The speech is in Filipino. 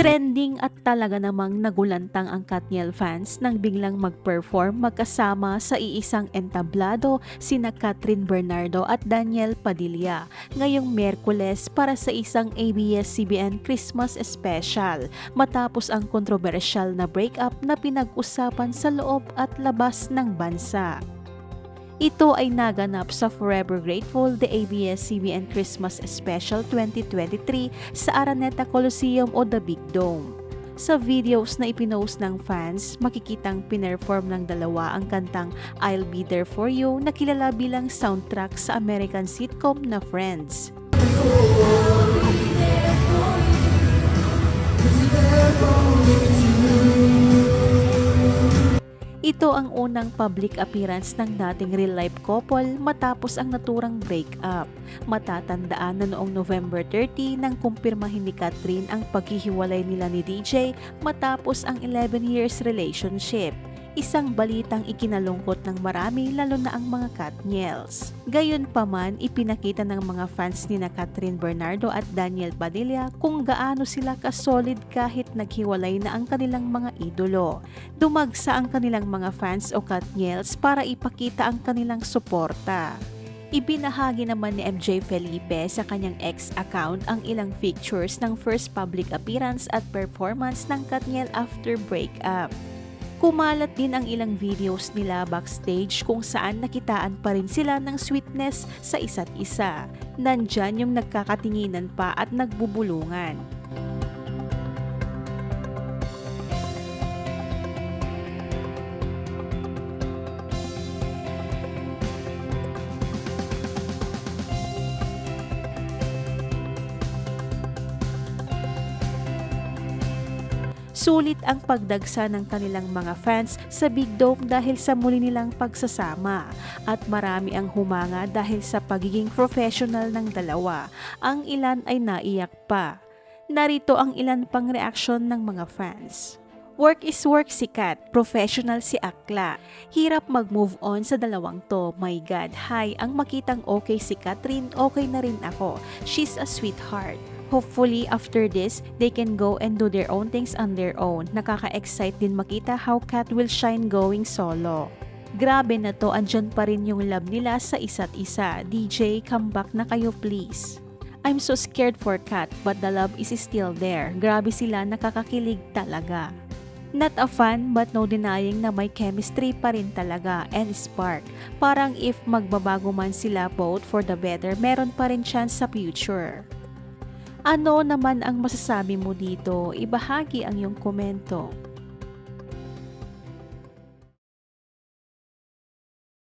Trending at talaga namang nagulantang ang Katniel fans nang biglang mag-perform magkasama sa iisang entablado sina Catherine Bernardo at Daniel Padilla ngayong Miyerkules para sa isang ABS-CBN Christmas special matapos ang kontrobersyal na breakup na pinag-usapan sa loob at labas ng bansa. Ito ay naganap sa Forever Grateful The ABS-CBN Christmas Special 2023 sa Araneta Coliseum o The Big Dome. Sa videos na ipinost ng fans, makikitang pinerform ng dalawa ang kantang I'll Be There For You na kilala bilang soundtrack sa American sitcom na Friends. Ito ang unang public appearance ng dating real-life couple matapos ang naturang breakup. Matatandaan na noong November 30 nang kumpirmahin ni Catherine ang paghihiwalay nila ni DJ matapos ang 11 years relationship. Isang balitang ikinalungkot ng marami lalo na ang mga Katniels. Gayunpaman, ipinakita ng mga fans ni na Catherine Bernardo at Daniel Padilla kung gaano sila kasolid kahit naghiwalay na ang kanilang mga idolo. Dumagsa ang kanilang mga fans o Katniels para ipakita ang kanilang suporta. Ibinahagi naman ni MJ Felipe sa kanyang X account ang ilang pictures ng first public appearance at performance ng Katniel after breakup. Kumalat din ang ilang videos nila backstage kung saan nakitaan pa rin sila ng sweetness sa isa't isa. Nandyan yung nagkakatinginan pa at nagbubulungan. Sulit ang pagdagsa ng kanilang mga fans sa Big Dome dahil sa muli nilang pagsasama at marami ang humanga dahil sa pagiging professional ng dalawa. Ang ilan ay naiyak pa. Narito ang ilan pang reaksyon ng mga fans. Work is work si Kat, professional si Akla. Hirap mag-move on sa dalawang to, my God. Hi, ang makitang okay si Catherine, okay na rin ako. She's a sweetheart. Hopefully, after this, they can go and do their own things on their own. Nakaka-excite din makita how Kat will shine going solo. Grabe na to, andyan pa rin yung love nila sa isa't isa. DJ, come back na kayo please. I'm so scared for Kat, but the love is still there. Grabe sila, nakakakilig talaga. Not a fan but no denying na may chemistry pa rin talaga and spark. Parang if magbabago man sila both for the better, meron pa rin chance sa future. Ano naman ang masasabi mo dito? Ibahagi ang iyong komento.